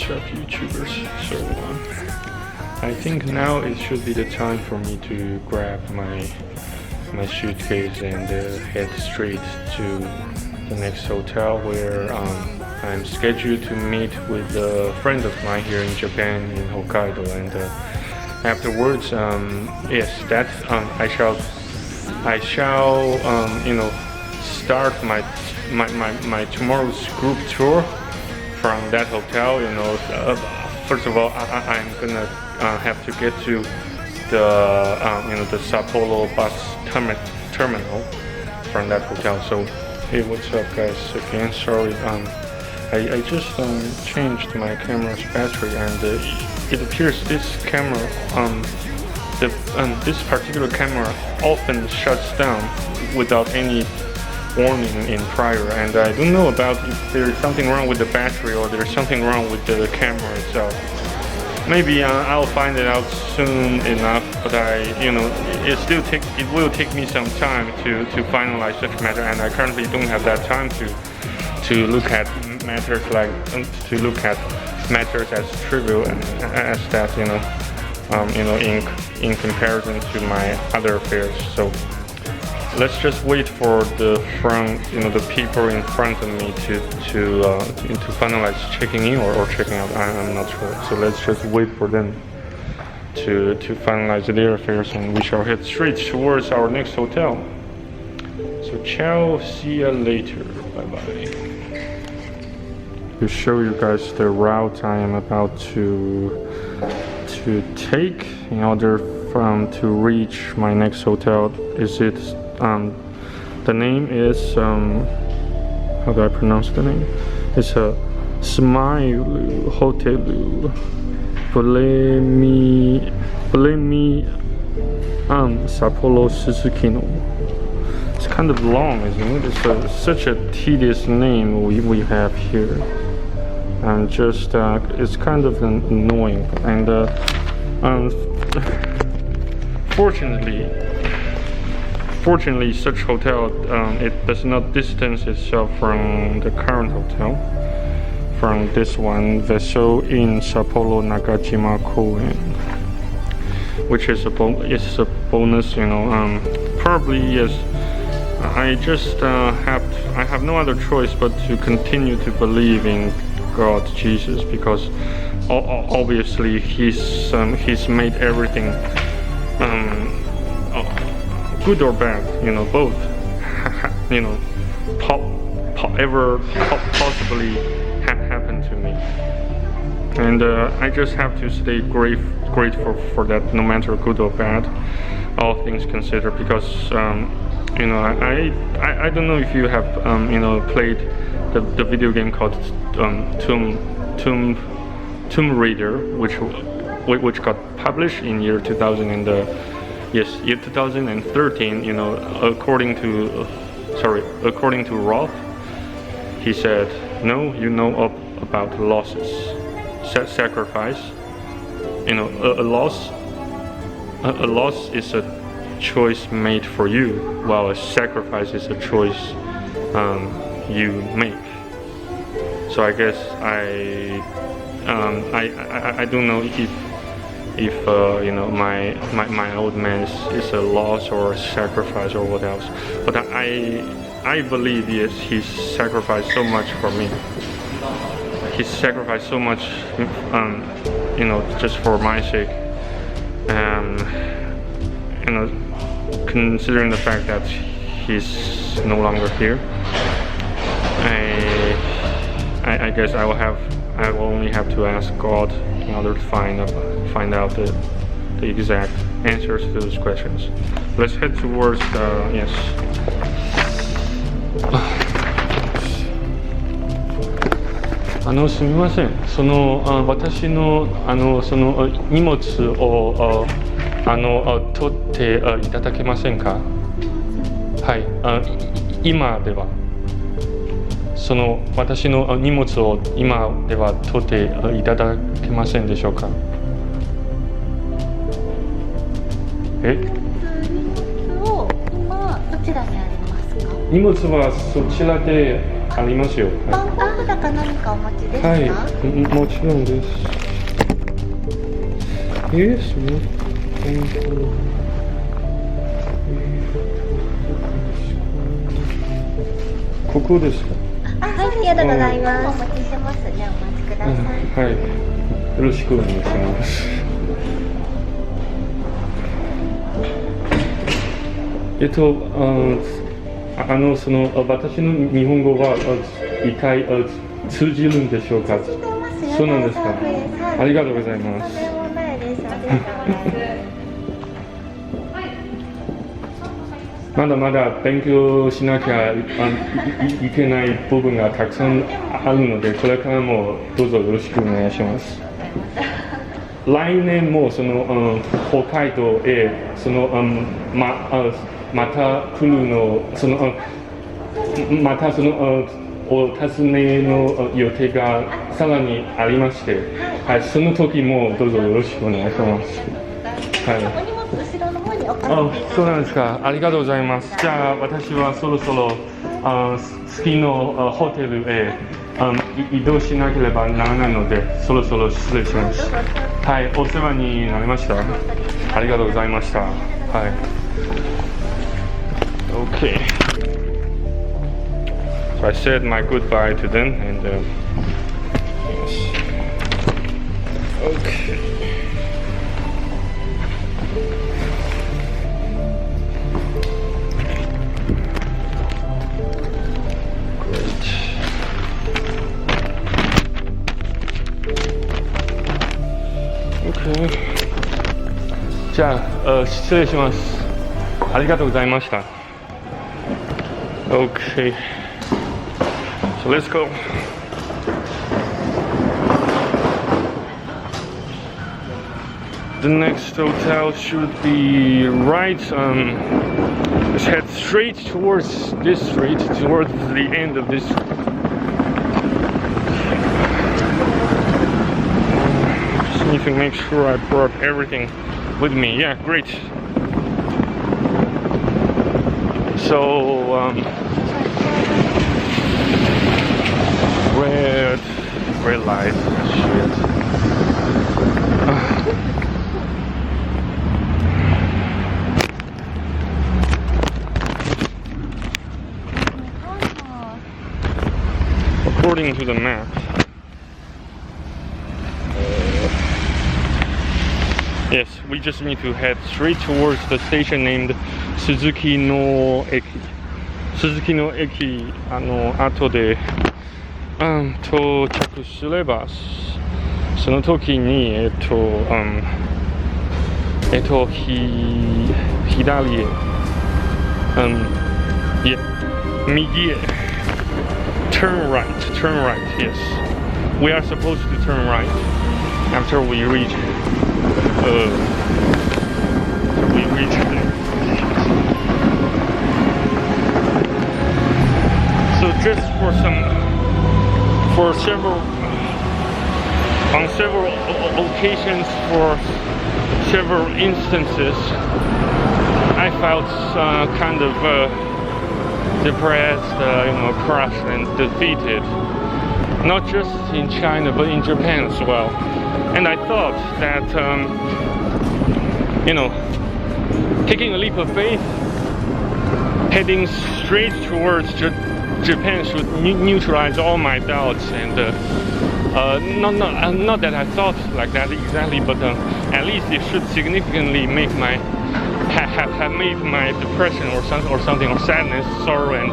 bunch of YouTubers. So I think now it should be the time for me to grab my suitcase and head straight to the next hotel where I'm scheduled to meet with a friend of mine here in Japan, in Hokkaido, and afterwards, yes, that I shall start my tomorrow's group tour from that hotel. First of all, I'm gonna have to get to the Sapporo bus terminal from that hotel. So hey, what's up guys? Again, sorry, I just changed my camera's battery, and it appears this camera, this particular camera often shuts down without any warning in prior, and I don't know about if there's something wrong with the battery or there's something wrong with the camera itself. Maybe I'll find it out soon enough, but it will take me some time to finalize such matter, and I currently don't have that time to look at matters as trivial as that, in comparison to my other affairs. So let's just wait for the people in front of me to finalize checking in or checking out. I'm not sure. So let's just wait for them to finalize their affairs, and we shall head straight towards our next hotel. So ciao, see ya later, bye bye. To show you guys the route I am about to take in order to reach my next hotel. The name is how do I pronounce the name? It's a Smile Hotel Sapporo Susukino. It's kind of long, isn't it? It's such a tedious name we have here, and just it's kind of annoying. And Fortunately, such hotel it does not distance itself from the current hotel, from this one, Vessel in Sapporo Nagajima Koen, which is a bonus. Probably yes. I just I have no other choice but to continue to believe in God, Jesus, because obviously He's made everything. Good or bad, both, possibly happened to me, and I just have to stay grateful for that, no matter good or bad, all things considered, because I don't know if you have played the video game called Tomb Raider, which got published in year 2000 and year 2013. According to Roth, he said, no, about losses, sacrifice. A loss is a choice made for you, while a sacrifice is a choice you make. So I guess I don't know if my old man is a loss or a sacrifice or what else, but I believe yes, he sacrificed so much for me. He sacrificed so much, just for my sake. Considering the fact that he's no longer here, I guess I will only have to ask God in order to find out the exact answers to those questions. Let's head towards yes. すみません。私のその荷物を取っていただけませんか？はい。今では私の荷物を今では取っていただけませんでしょうか？荷物を今どちらにありますか？荷物はそちらでありますよ。番号札か何かお持ちですか？はい、もちろんです。そのここですか？はい、ありがとうございます。お持ちします。じゃあお待ちください。はい、よろしくお願いします。その私の日本語は一体通じるんでしょうか？そうなんですか。ありがとうございます。まだまだ勉強しなきゃいけない部分がたくさんあるので、これからもどうぞよろしくお願いします。来年もその北海道へそのまた来るのまたそのお尋ねの予定がさらにありまして、はい、その時もどうぞよろしくお願いします。はい。そうなんですか。ありがとうございます。じゃあ私はそろそろ次のホテルへ移動しなければならないので、そろそろ失礼します。はい、お世話になりました。ありがとうございました。はい。Okay. So I said my goodbye to them and yes. Okay. Great. Okay. じゃあ、失礼します。ありがとうございました。Okay, so let's go. The next hotel should be right. Let's head straight towards this street, towards the end of this. Just need to make sure I brought everything with me. Yeah, great. So red light. Shit. According to the map. Yes, we just need to head straight towards the station named Suzuki no Eki. Suzuki no Eki 後で到着すればその時に左へ右へ turn right, yes. We are supposed to turn right after we reach there. So just on several occasions, for several instances, I felt kind of depressed, crushed and defeated. Not just in China, but in Japan as well. And I thought that, taking a leap of faith, heading straight towards Japan should neutralize all my doubts. And not that I thought like that exactly, but at least it should significantly make have made my depression or something, or sadness, sorrow, and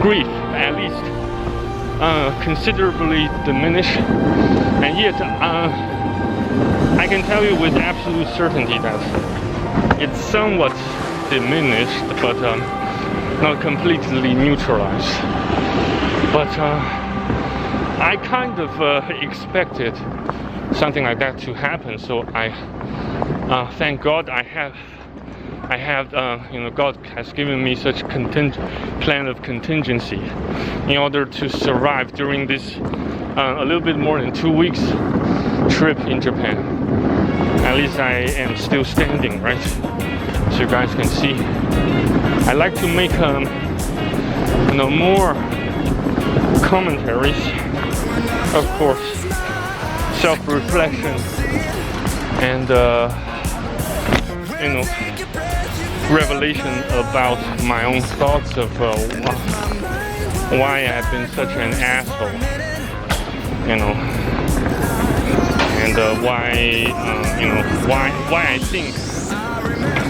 grief at least considerably diminish. And yet I can tell you with absolute certainty that it's somewhat diminished, but not completely neutralized. But I kind of expected something like that to happen, so I thank God I have God has given me such plan of contingency in order to survive during this a little bit more than 2 weeks trip in Japan. At least I am still standing, right? So you guys can see. I like to make more commentaries, of course, self-reflection, and revelation about my own thoughts of why I've been such an asshole, and why I think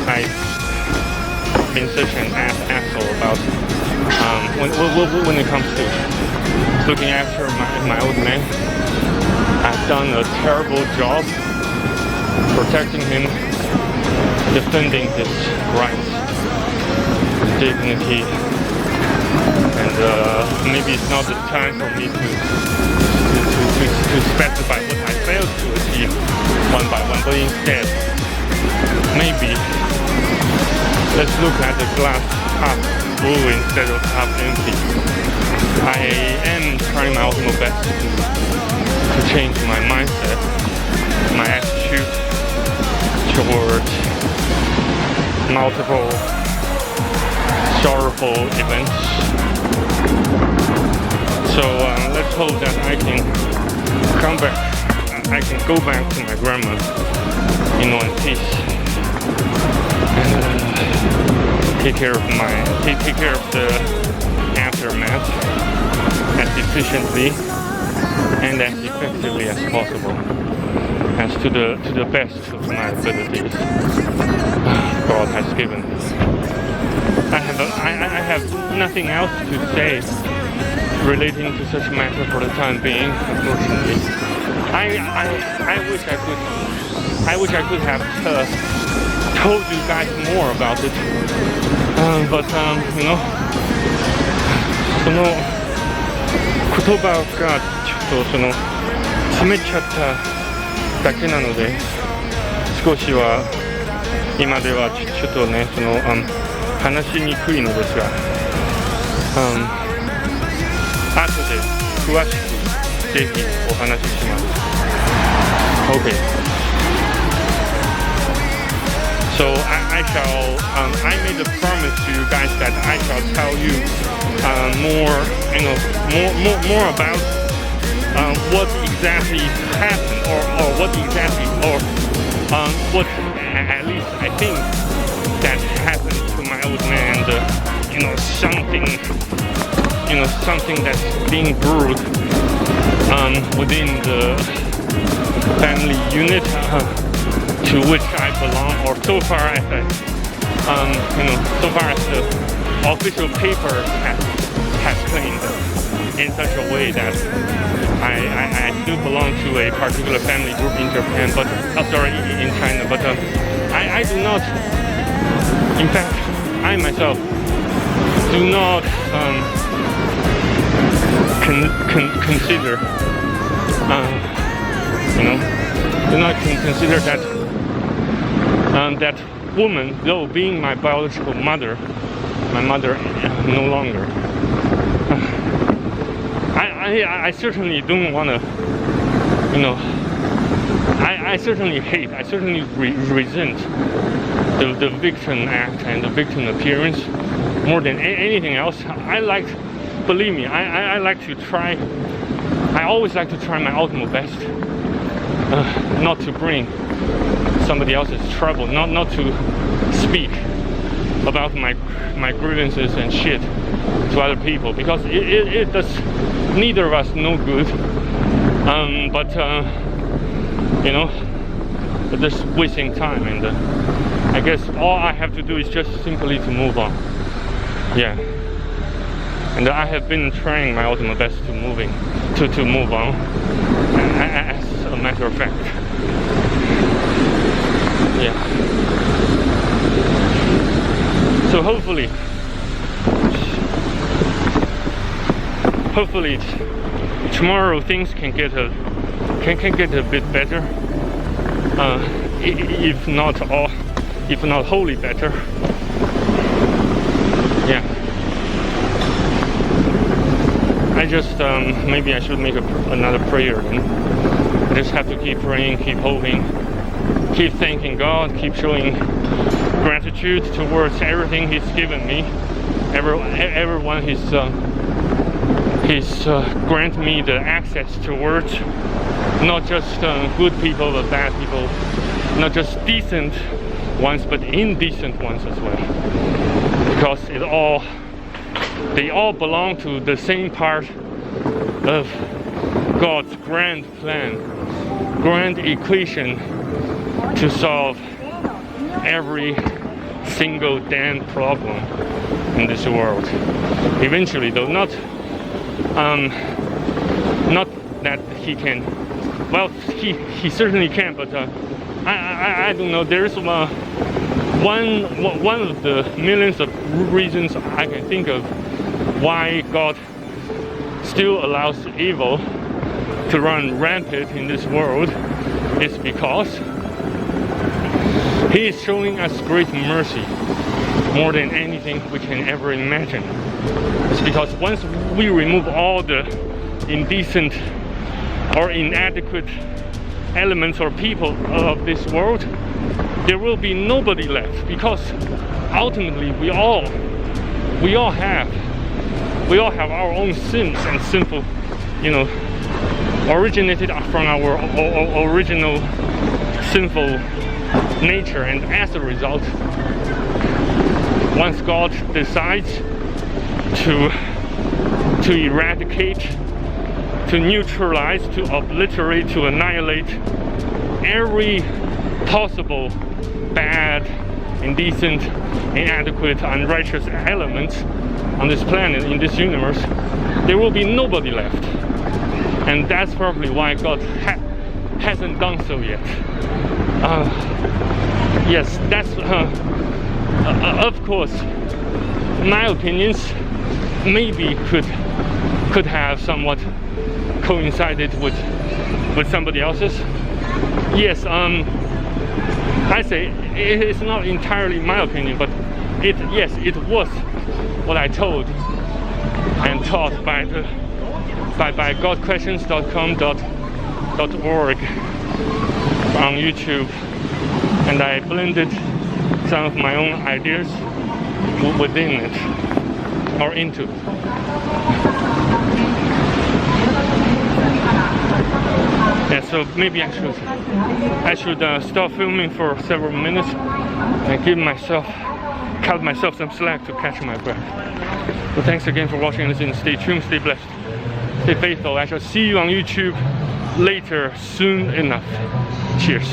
I've been such an asshole about when it comes to looking after my old man. I've done a terrible job protecting him, defending his rights, dignity, and maybe it's not the time for me to specify what I failed to achieve one by one, but instead, maybe let's look at the glass half full instead of half empty. I am trying my utmost best to change my mindset, my attitude towards multiple sorrowful events. So let's hope that I can come back, I can go back to my grandma, in peace, and take care of the aftermath as efficiently and as effectively as possible, as to the best of my abilities God has given me. I have nothing else to say relating to such a matter for the time being, unfortunately. I wish I could have told you guys more about it, but その言葉がちょっと詰めちゃっただけなので、少しは今ではちょっとね話しにくいのですが、後で詳しくぜひお話しします。Okay. So I made a promise to you guys that I shall tell you more about what exactly happened, or what at least I think that happened to my old man. Something that's being brewed within the family unit to which I belong, or so far as the official paper has claimed, in such a way that I still belong to a particular family group in Japan, but in China. But I do not. In fact, I myself do not consider. Do not consider that that woman, though being my biological mother, my mother no longer. I certainly don't want to, I certainly hate, I certainly resent the victim act and the victim appearance more than anything else. Believe me, I like to try, I always like to try my ultimate best not to bring somebody else's trouble, not to speak about my grievances and shit to other people, because it does neither of us no good. But just wasting time, and I guess all I have to do is just simply to move on. Yeah, and I have been trying my ultimate best to move on, as a matter of fact. Yeah. So hopefully tomorrow things can get a bit better. If not wholly better. Yeah. I just maybe I should make another prayer then. I just have to keep praying, keep hoping, keep thanking God, keep showing gratitude towards everything He's given me, everyone he's grant me the access towards not just good people but bad people, not just decent ones but indecent ones as well, because they all belong to the same part of God's grand plan, grand equation to solve every single damn problem in this world. Eventually, though, not that he can. Well, he certainly can, but I don't know. There's one of the millions of reasons I can think of why God still allows evil to run rampant in this world is because He is showing us great mercy, more than anything we can ever imagine. It's because once we remove all the indecent or inadequate elements or people of this world, there will be nobody left, because ultimately we all have our own sins and sinful, originated from our original sinful nature. And as a result, once God decides to eradicate, to neutralize, to obliterate, to annihilate every possible bad, indecent, inadequate, unrighteous element on this planet, in this universe, there will be nobody left. And that's probably why God hasn't done so yet. Yes, that's of course my opinions maybe could have somewhat coincided with somebody else's. Yes, I say it's not entirely my opinion, but it was what I told and taught by godquestions.com.org on YouTube, and I blended some of my own ideas within it or into it. Yeah, so maybe I should stop filming for several minutes and cut myself some slack to catch my breath. So thanks again for watching and listening. Stay tuned, stay blessed, stay faithful. I shall see you on YouTube later, soon enough. Cheers.